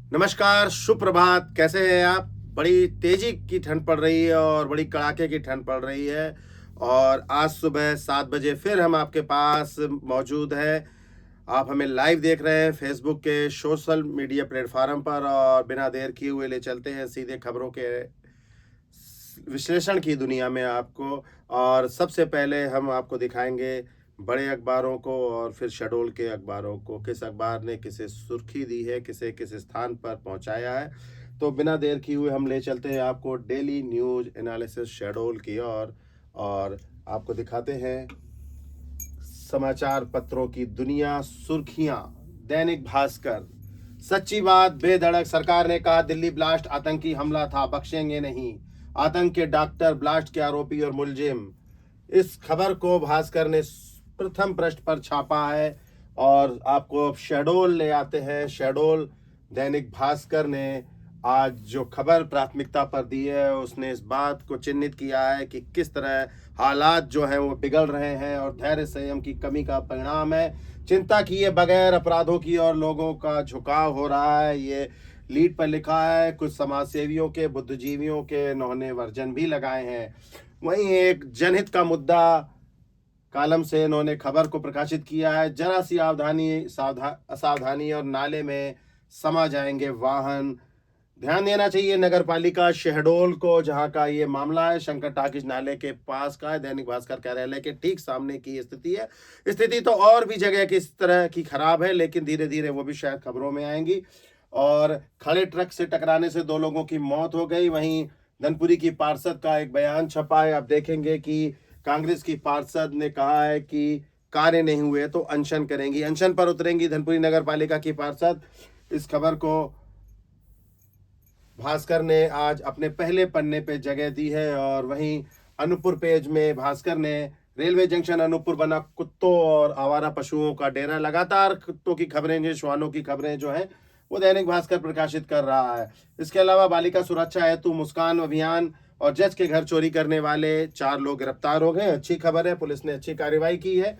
नमस्कार, सुप्रभात। कैसे हैं आप? बड़ी तेज़ी की ठंड पड़ रही है और बड़ी कड़ाके की ठंड पड़ रही है और आज सुबह 7 बजे फिर हम आपके पास मौजूद हैं। आप हमें लाइव देख रहे हैं फ़ेसबुक के सोशल मीडिया प्लेटफ़ॉर्म पर और बिना देर किए हुए ले चलते हैं सीधे खबरों के विश्लेषण की दुनिया में आपको। और सबसे पहले हम आपको दिखाएँगे बड़े अखबारों को और फिर शहडोल के अखबारों को, किस अखबार ने किसे सुर्खी दी है, किसे किस स्थान पर पहुँचाया है। तो बिना देर किए हुए हम ले चलते हैं आपको डेली न्यूज़ एनालिसिस शहडोल की ओर और आपको दिखाते हैं समाचार पत्रों की दुनिया सुर्खियां। दैनिक भास्कर, सच्ची बात बेधड़क, सरकार ने कहा दिल्ली ब्लास्ट आतंकी हमला था, बख्शेंगे नहीं, आतंक के डॉक्टर ब्लास्ट के आरोपी और मुलजिम। इस खबर को भास्कर ने प्रथम पृष्ठ पर छापा है और आपको अब शहडोल ले आते हैं। शहडोल दैनिक भास्कर ने आज जो खबर प्राथमिकता पर दी है उसने इस बात को चिन्हित किया है कि किस तरह हालात जो हैं वो बिगड़ रहे हैं और धैर्य संयम की कमी का परिणाम है। चिंता किए बगैर अपराधों की और लोगों का झुकाव हो रहा है, ये लीड पर लिखा है। कुछ समाजसेवियों के, बुद्धिजीवियों के इन्होंने वर्जन भी लगाए हैं। वहीं एक जनहित का मुद्दा कालम से इन्होंने खबर को प्रकाशित किया है। जरा सी असावधानी और नाले में समा जाएंगे वाहन। ध्यान देना चाहिए नगर पालिका शहडोल को, जहां का ये मामला है शंकर टाकिज नाले के पास का है। दैनिक भास्कर कार्यालय के ठीक सामने की स्थिति है। स्थिति तो और भी जगह की इस तरह की खराब है, लेकिन धीरे धीरे वो भी शायद खबरों में आएंगी। और खड़े ट्रक से टकराने से 2 लोगों की मौत हो गई। वहीं धनपुरी की पार्षद का एक बयान छपा है। आप देखेंगे कि कांग्रेस की पार्षद ने कहा है कि कार्य नहीं हुए तो अनशन करेंगी, अनशन पर उतरेंगी धनपुरी नगर पालिका की पार्षद। इस खबर को भास्कर ने आज अपने पहले पन्ने पे जगह दी है। और वहीं अनूपपुर पेज में भास्कर ने रेलवे जंक्शन अनूपपुर बना कुत्तों और आवारा पशुओं का डेरा। लगातार कुत्तों की खबरें, जो श्वानों की खबरें जो हैं वो दैनिक भास्कर प्रकाशित कर रहा है। इसके अलावा बालिका सुरक्षा हेतु मुस्कान अभियान और जज के घर चोरी करने वाले 4 लोग गिरफ्तार हो गए। अच्छी खबर है, पुलिस ने अच्छी कार्रवाई की है।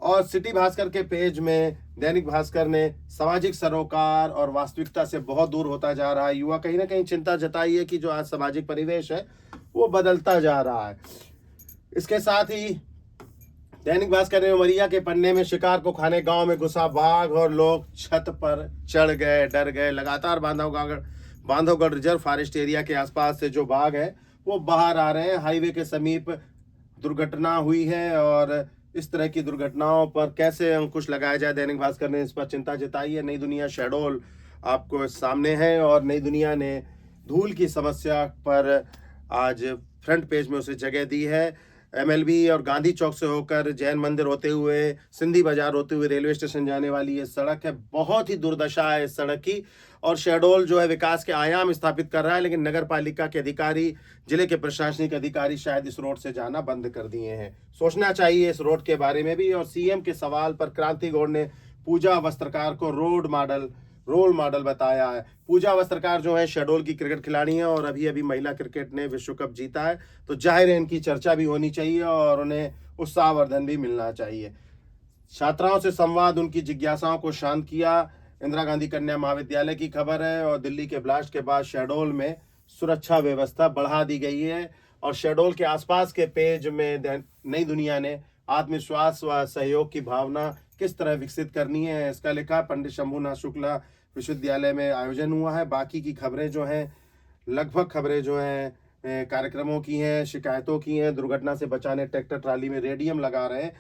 और सिटी भास्कर के पेज में दैनिक भास्कर ने सामाजिक सरोकार और वास्तविकता से बहुत दूर होता जा रहा है युवा, कहीं ना कहीं चिंता जताई है कि जो आज सामाजिक परिवेश है वो बदलता जा रहा है। इसके साथ ही दैनिक भास्कर ने उमरिया के पन्ने में शिकार को खाने गांव में घुसा बाघ और लोग छत पर चढ़ गए, डर गए। लगातार बांधवगढ़ रिजर्व फॉरेस्ट एरिया के आसपास से जो बाघ है वो बाहर आ रहे हैं। हाईवे के समीप दुर्घटना हुई है और इस तरह की दुर्घटनाओं पर कैसे अंकुश लगाया जाए, दैनिक भास्कर ने इस पर चिंता जताई है। नई दुनिया शहडोल आपको सामने है और नई दुनिया ने धूल की समस्या पर आज फ्रंट पेज में उसे जगह दी है। एमएलबी और गांधी चौक से होकर जैन मंदिर होते हुए सिंधी बाजार होते हुए रेलवे स्टेशन जाने वाली ये सड़क है। बहुत ही दुर्दशा है इस सड़क की और शहडोल जो है विकास के आयाम स्थापित कर रहा है, लेकिन नगर पालिका के अधिकारी, जिले के प्रशासनिक अधिकारी शायद इस रोड से जाना बंद कर दिए हैं। सोचना चाहिए इस रोड के बारे में भी। और सीएम के सवाल पर क्रांति गौड़ ने पूजा वस्त्रकार को रोल मॉडल बताया है। पूजा वस्त्रकार जो है शहडोल की क्रिकेट खिलाड़ी हैं और अभी अभी महिला क्रिकेट ने विश्व कप जीता है, तो जाहिर है इनकी चर्चा भी होनी चाहिए और उन्हें उत्साहवर्धन भी मिलना चाहिए। छात्राओं से संवाद उनकी जिज्ञासाओं को शांत किया, इंदिरा गांधी कन्या महाविद्यालय की खबर है। और दिल्ली के ब्लास्ट के बाद शहडोल में सुरक्षा व्यवस्था बढ़ा दी गई है। और शहडोल के आसपास के पेज में नई दुनिया ने आत्मविश्वास व सहयोग की भावना किस तरह विकसित करनी है इसका लिखा। पंडित शंभुनाथ शुक्ला विश्वविद्यालय में आयोजन हुआ है। बाकी की खबरें जो हैं, लगभग खबरें जो हैं कार्यक्रमों की हैं, शिकायतों की हैं। दुर्घटना से बचाने ट्रैक्टर ट्राली में रेडियम लगा रहे हैं।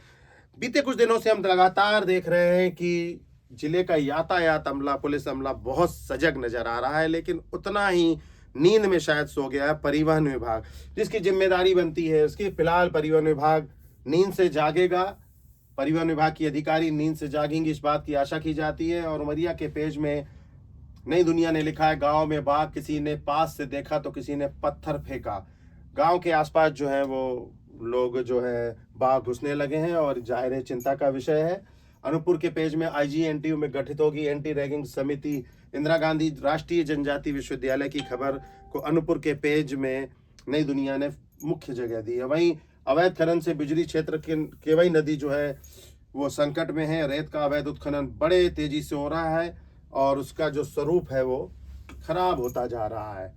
बीते कुछ दिनों से हम लगातार देख रहे हैं कि जिले का यातायात अमला, पुलिस अमला बहुत सजग नजर आ रहा है, लेकिन उतना ही नींद में शायद सो गया है परिवहन विभाग, जिसकी जिम्मेदारी बनती है उसकी। फिलहाल परिवहन विभाग नींद से जागेगा, परिवहन विभाग की अधिकारी नींद से जागेंगे, इस बात की आशा की जाती है। और उमरिया के पेज में नई दुनिया ने लिखा है गांव में बाघ, किसी ने पास से देखा तो किसी ने पत्थर फेंका। गांव के आसपास जो है वो लोग जो है बाघ घुसने लगे हैं और जाहिर है चिंता का विषय है। अनूपपुर के पेज में आईजीएनटीयू में गठित होगी एंटी रैगिंग समिति। इंदिरा गांधी राष्ट्रीय जनजाति विश्वविद्यालय की खबर को अनूपपुर के पेज में नई दुनिया ने मुख्य जगह दी है। वहीं अवैध खनन से बिजली क्षेत्र के केवई नदी जो है वो संकट में है। रेत का अवैध उत्खनन बड़े तेजी से हो रहा है और उसका जो स्वरूप है वो खराब होता जा रहा है।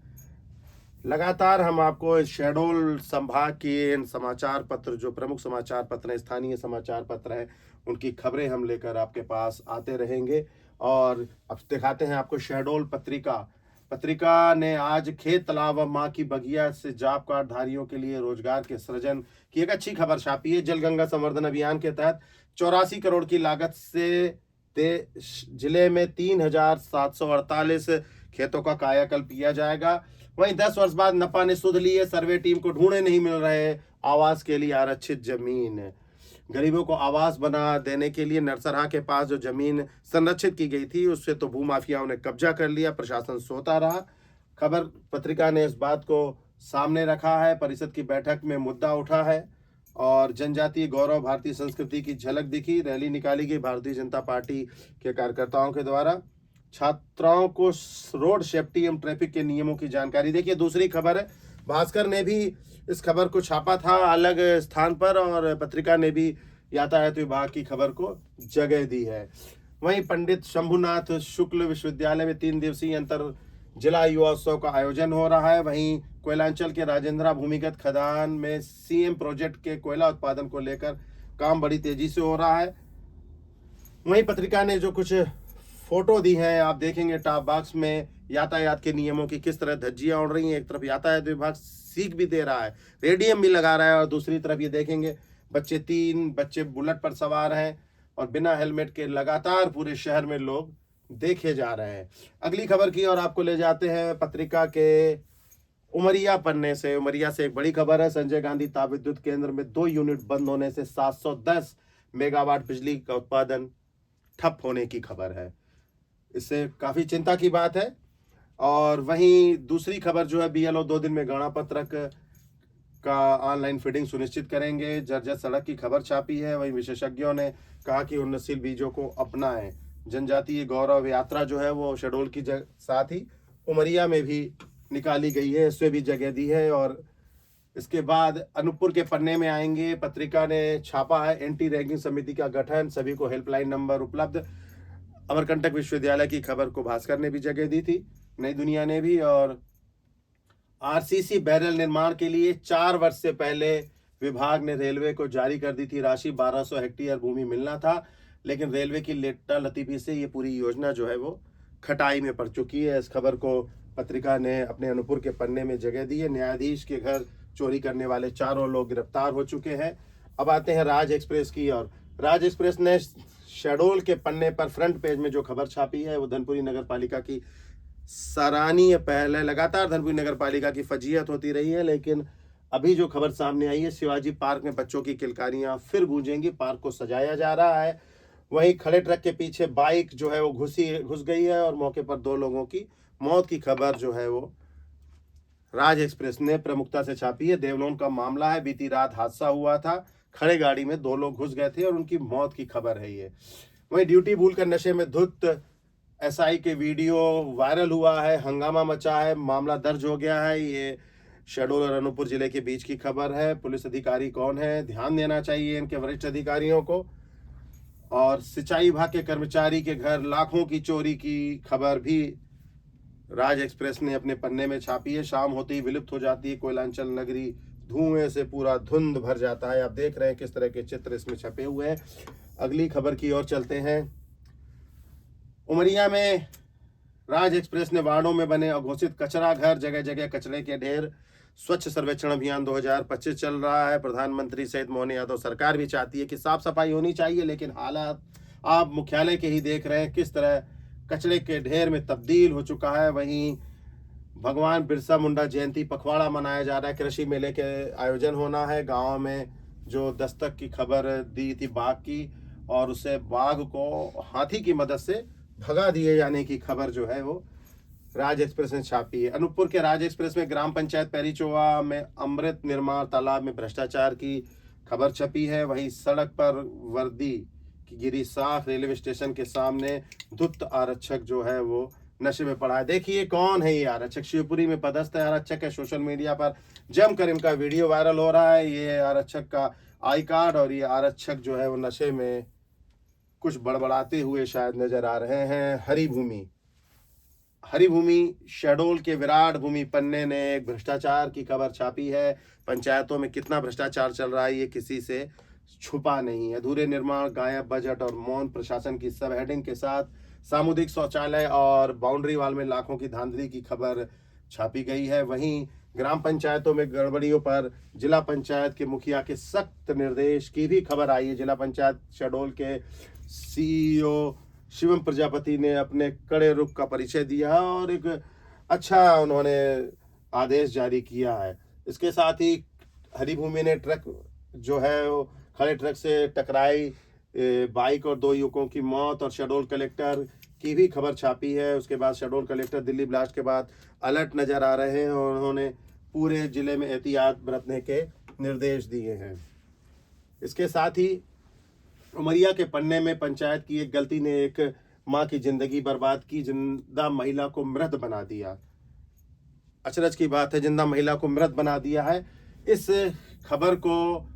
लगातार हम आपको शहडोल संभाग की इन समाचार पत्र, जो प्रमुख समाचार पत्र हैं, स्थानीय समाचार पत्र हैं, उनकी खबरें हम लेकर आपके पास आते रहेंगे। और अब दिखाते हैं आपको शहडोल पत्रिका। पत्रिका ने आज खेत तालाब व माँ की बगिया से जॉब कार्ड धारियों के लिए रोजगार के सृजन की एक अच्छी खबर छापी है। जल गंगा संवर्धन अभियान के तहत 84 करोड़ की लागत से जिले में 3748 खेतों का कायाकल्प किया जाएगा। वहीं 10 वर्ष बाद नपा ने सुध ली है, सर्वे टीम को ढूंढे नहीं मिल रहे आवास के लिए आरक्षित जमीन। गरीबों को आवास बना देने के लिए नरसरहा के पास जो जमीन संरक्षित की गई थी, उससे तो भूमाफियाओं ने कब्जा कर लिया, प्रशासन सोता रहा। खबर पत्रिका ने इस बात को सामने रखा है। परिषद की बैठक में मुद्दा उठा है और जनजातीय गौरव, भारतीय संस्कृति की झलक दिखी। रैली निकाली गई भारतीय जनता पार्टी के कार्यकर्ताओं के द्वारा। छात्राओं को रोड सेफ्टी एवं ट्रैफिक के नियमों की जानकारी। देखिए, दूसरी खबर है, भास्कर ने भी इस खबर को छापा था अलग स्थान पर और पत्रिका ने भी यातायात विभाग की खबर को जगह दी है। वहीं पंडित शंभुनाथ शुक्ल विश्वविद्यालय में 3 दिवसीय अंतर जिला युवा उत्सव का आयोजन हो रहा है। वहीं कोयलांचल के राजेंद्रा भूमिगत खदान में सीएम प्रोजेक्ट के कोयला उत्पादन को लेकर काम बड़ी तेजी से हो रहा है। वहीं पत्रिका ने जो कुछ फोटो दी है, आप देखेंगे टॉप बॉक्स में यातायात के नियमों की किस तरह धज्जियां उड़ रही हैं। एक तरफ यातायात विभाग सीख भी दे रहा है, रेडियम भी लगा रहा है, और दूसरी तरफ ये देखेंगे 3 बच्चे बुलेट पर सवार हैं और बिना हेलमेट के लगातार पूरे शहर में लोग देखे जा रहे हैं। अगली खबर की और आपको ले जाते हैं पत्रिका के उमरिया पन्ने से। उमरिया से एक बड़ी खबर है, संजय गांधी ताप विद्युत केंद्र में 2 यूनिट बंद होने से 710 मेगावाट बिजली का उत्पादन ठप होने की खबर है। इससे काफी चिंता की बात है। और वहीं दूसरी खबर जो है, बीएलओ 2 दिन में गणना पत्रक का ऑनलाइन फीडिंग सुनिश्चित करेंगे। जर्जर सड़क की खबर छापी है। वहीं विशेषज्ञों ने कहा कि उन्नतशील बीजों को अपनाएं। जनजातीय गौरव यात्रा जो है वो शहडोल की साथ ही उमरिया में भी निकाली गई है, इससे भी जगह दी है। और इसके बाद अनूपपुर के पन्ने में आएंगे। पत्रिका ने छापा है, एंटी रैगिंग समिति का गठन, सभी को हेल्पलाइन नंबर उपलब्ध। अमरकंटक विश्वविद्यालय की खबर को भास्कर ने भी जगह दी थी, नई दुनिया ने भी। और आरसीसी बैरल निर्माण के लिए 4 वर्ष से पहले विभाग ने रेलवे को जारी कर दी थी राशि। 1200 हेक्टेयर भूमि मिलना था, लेकिन रेलवे की लेटा लतीफी से ये पूरी योजना जो है वो खटाई में पड़ चुकी है। इस खबर को पत्रिका ने अपने अनूपपुर के पन्ने में जगह दी है। न्यायाधीश के घर चोरी करने वाले 4 लोग गिरफ्तार हो चुके हैं। अब आते हैं राज एक्सप्रेस की और राज एक्सप्रेस ने शहडोल के पन्ने पर फ्रंट पेज में जो खबर छापी है वो धनपुरी नगर पालिका की सराहनीय पहल है। लगातार धनपुरी नगर पालिका की फजीहत होती रही है, लेकिन अभी जो खबर सामने आई है, शिवाजी पार्क में बच्चों की किलकारियां फिर गूंजेंगी। पार्क को सजाया जा रहा है। वहीं खड़े ट्रक के पीछे बाइक जो है वो घुस गई है और मौके पर 2 लोगों की मौत की खबर जो है वो राज एक्सप्रेस ने प्रमुखता से छापी है। देवलोन का मामला है, बीती रात हादसा हुआ था, खड़े गाड़ी में 2 लोग घुस गए थे और उनकी मौत की खबर है ये। वहीं ड्यूटी भूलकर नशे में धुत एसआई के वीडियो वायरल हुआ है, हंगामा मचा है, मामला दर्ज हो गया है। ये शहडोल और अनूपपुर जिले के बीच की खबर है। पुलिस अधिकारी कौन है, ध्यान देना चाहिए इनके वरिष्ठ अधिकारियों को। और सिंचाई विभाग के कर्मचारी के घर लाखों की चोरी की खबर भी राज एक्सप्रेस ने अपने पन्ने में छापी है। शाम होते ही विलुप्त हो जाती है कोयलांचल नगरी, धुएं से पूरा धुंध भर जाता है। आप देख रहे हैं किस तरह के चित्र इसमें छपे हुए हैं। अगली खबर की ओर चलते हैं। उमरिया में राज एक्सप्रेस ने वार्डों में बने अघोषित कचरा घर, जगह जगह कचरे के ढेर। स्वच्छ सर्वेक्षण अभियान 2025 चल रहा है। प्रधानमंत्री सहित मोहन यादव सरकार भी चाहती है कि साफ सफाई होनी चाहिए, लेकिन हालात आप मुख्यालय के ही देख रहे हैं किस तरह कचरे के ढेर में तब्दील हो चुका है। वहीं भगवान बिरसा मुंडा जयंती पखवाड़ा मनाया जा रहा है। कृषि मेले के आयोजन होना है। गाँव में जो दस्तक की खबर दी थी बाघ की, और उसे बाघ को हाथी की मदद से भगा दिए जाने की खबर जो है वो राज एक्सप्रेस ने छापी है। अनूपपुर के राज एक्सप्रेस में ग्राम पंचायत पैरीचोवा में अमृत निर्माण तालाब में भ्रष्टाचार की खबर छपी है। वहीं सड़क पर वर्दी की गिरी साफ, रेलवे स्टेशन के सामने धुत आरक्षक जो है वो नशे में पड़ा है। देखिए कौन है ये आरक्षक, शिवपुरी में पदस्थ आरक्षक है। सोशल मीडिया पर जमकर इनका वीडियो वायरल हो रहा है। ये आरक्षक का आई कार्ड और ये आरक्षक जो है वो नशे में कुछ बड़बड़ाते हुए शायद नजर आ रहे हैं। हरिभूमि शहडोल के विराट भूमि पन्ने ने एक भ्रष्टाचार की खबर छापी है। पंचायतों में कितना भ्रष्टाचार चल रहा है ये किसी से छुपा नहीं है। अधूरे निर्माण, गायब बजट और मौन प्रशासन की सब हेडिंग के साथ सामुदायिक शौचालय और बाउंड्री वाल में लाखों की धांधली की खबर छापी गई है। वहीं ग्राम पंचायतों में गड़बड़ियों पर जिला पंचायत के मुखिया के सख्त निर्देश की भी खबर आई है। जिला पंचायत शहडोल के सीईओ शिवम प्रजापति ने अपने कड़े रुख का परिचय दिया और एक अच्छा उन्होंने आदेश जारी किया है। इसके साथ ही हरिभूमि ने ट्रक जो है वो खड़े ट्रक से टकराई बाइक और 2 युवकों की मौत और शहडोल कलेक्टर की भी खबर छापी है। उसके बाद शहडोल कलेक्टर दिल्ली ब्लास्ट के बाद अलर्ट नजर आ रहे हैं और उन्होंने पूरे जिले में एहतियात बरतने के निर्देश दिए हैं। इसके साथ ही उमरिया के पन्ने में पंचायत की एक गलती ने एक मां की जिंदगी बर्बाद की, जिंदा महिला को मृत बना दिया। अचरज की बात है, जिंदा महिला को मृत बना दिया है। इस खबर को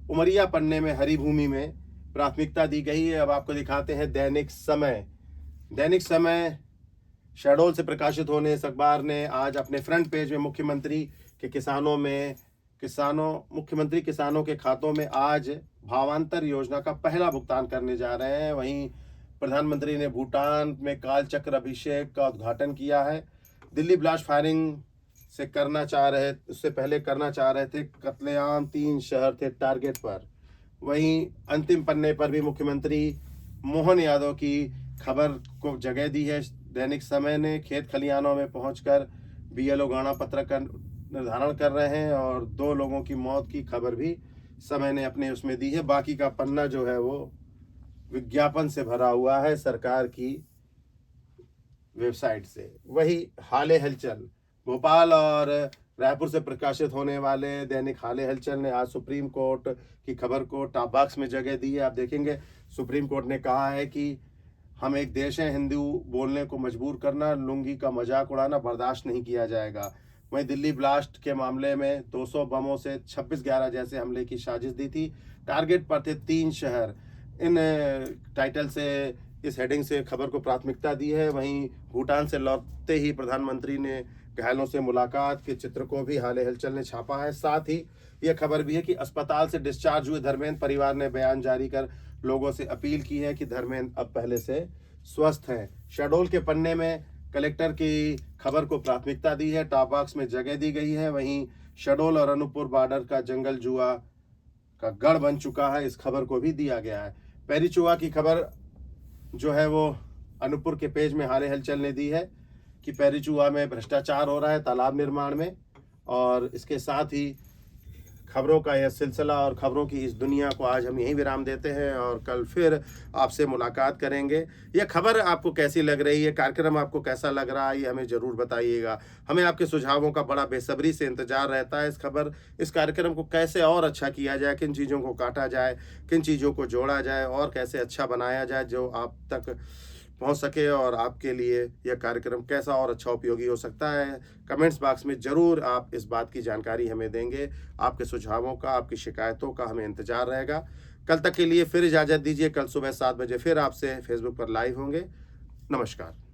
उमरिया पन्ने में हरिभूमि में प्राथमिकता दी गई है। अब आपको दिखाते हैं दैनिक समय। दैनिक समय शहडोल से प्रकाशित होने इस अखबार ने आज अपने फ्रंट पेज में मुख्यमंत्री किसानों के खातों में आज भावांतर योजना का पहला भुगतान करने जा रहे हैं। वहीं प्रधानमंत्री ने भूटान में कालचक्र अभिषेक का उद्घाटन किया है। दिल्ली ब्लास्ट फायरिंग से उससे पहले करना चाह रहे थे कत्लेआम, 3 शहर थे टारगेट पर। वहीं अंतिम पन्ने पर भी मुख्यमंत्री मोहन यादव की खबर को जगह दी है। दैनिक समय ने खेत खलिहानों में पहुंचकर बीएलओ गाणा पत्र का निर्धारण कर रहे हैं और 2 लोगों की मौत की खबर भी समय ने अपने उसमें दी है। बाकी का पन्ना जो है वो विज्ञापन से भरा हुआ है सरकार की वेबसाइट से। वही हाले हलचल, भोपाल और रायपुर से प्रकाशित होने वाले दैनिक हाले हलचल ने आज सुप्रीम कोर्ट की खबर को टॉप बॉक्स में जगह दी है। आप देखेंगे सुप्रीम कोर्ट ने कहा है कि हम एक देश हैं, हिंदू बोलने को मजबूर करना, लुंगी का मजाक उड़ाना बर्दाश्त नहीं किया जाएगा। वहीं दिल्ली ब्लास्ट के मामले में 200 बमों से 26/11 जैसे हमले की साजिश दी थी। टारगेट पर थे 3 शहर। इन टाइटल से, इस हेडिंग से खबर को प्राथमिकता दी है। वहीं भूटान से लौटते ही प्रधानमंत्री ने घायलों से मुलाकात के चित्र को भी हाले हलचल ने छापा है। साथ ही यह खबर भी है कि अस्पताल से डिस्चार्ज हुए धर्मेंद्र परिवार ने बयान जारी कर लोगों से अपील की है कि धर्मेंद्र अब पहले से स्वस्थ हैं। शहडोल के पन्ने में कलेक्टर की खबर को प्राथमिकता दी है, टॉप बॉक्स में जगह दी गई है। वहीं शहडोल और अनूपपुर बॉर्डर का जंगल जुआ का गढ़ बन चुका है, इस खबर को भी दिया गया है। पैरी चुआ की खबर जो है वो अनूपपुर के पेज में हाले हलचल ने दी है कि पैरी चुआ में भ्रष्टाचार हो रहा है तालाब निर्माण में। और इसके साथ ही खबरों का यह सिलसिला और खबरों की इस दुनिया को आज हम यहीं विराम देते हैं और कल फिर आपसे मुलाकात करेंगे। यह खबर आपको कैसी लग रही है, कार्यक्रम आपको कैसा लग रहा है, ये हमें ज़रूर बताइएगा। हमें आपके सुझावों का बड़ा बेसब्री से इंतजार रहता है। इस कार्यक्रम को कैसे और अच्छा किया जाए, किन चीज़ों को काटा जाए, किन चीज़ों को जोड़ा जाए और कैसे अच्छा बनाया जाए जो आप तक पहुंच सके और आपके लिए यह कार्यक्रम कैसा और अच्छा उपयोगी हो सकता है। कमेंट्स बॉक्स में ज़रूर आप इस बात की जानकारी हमें देंगे। आपके सुझावों का, आपकी शिकायतों का हमें इंतजार रहेगा। कल तक के लिए फिर इजाज़त दीजिए। कल सुबह 7 बजे फिर आपसे फेसबुक पर लाइव होंगे। नमस्कार।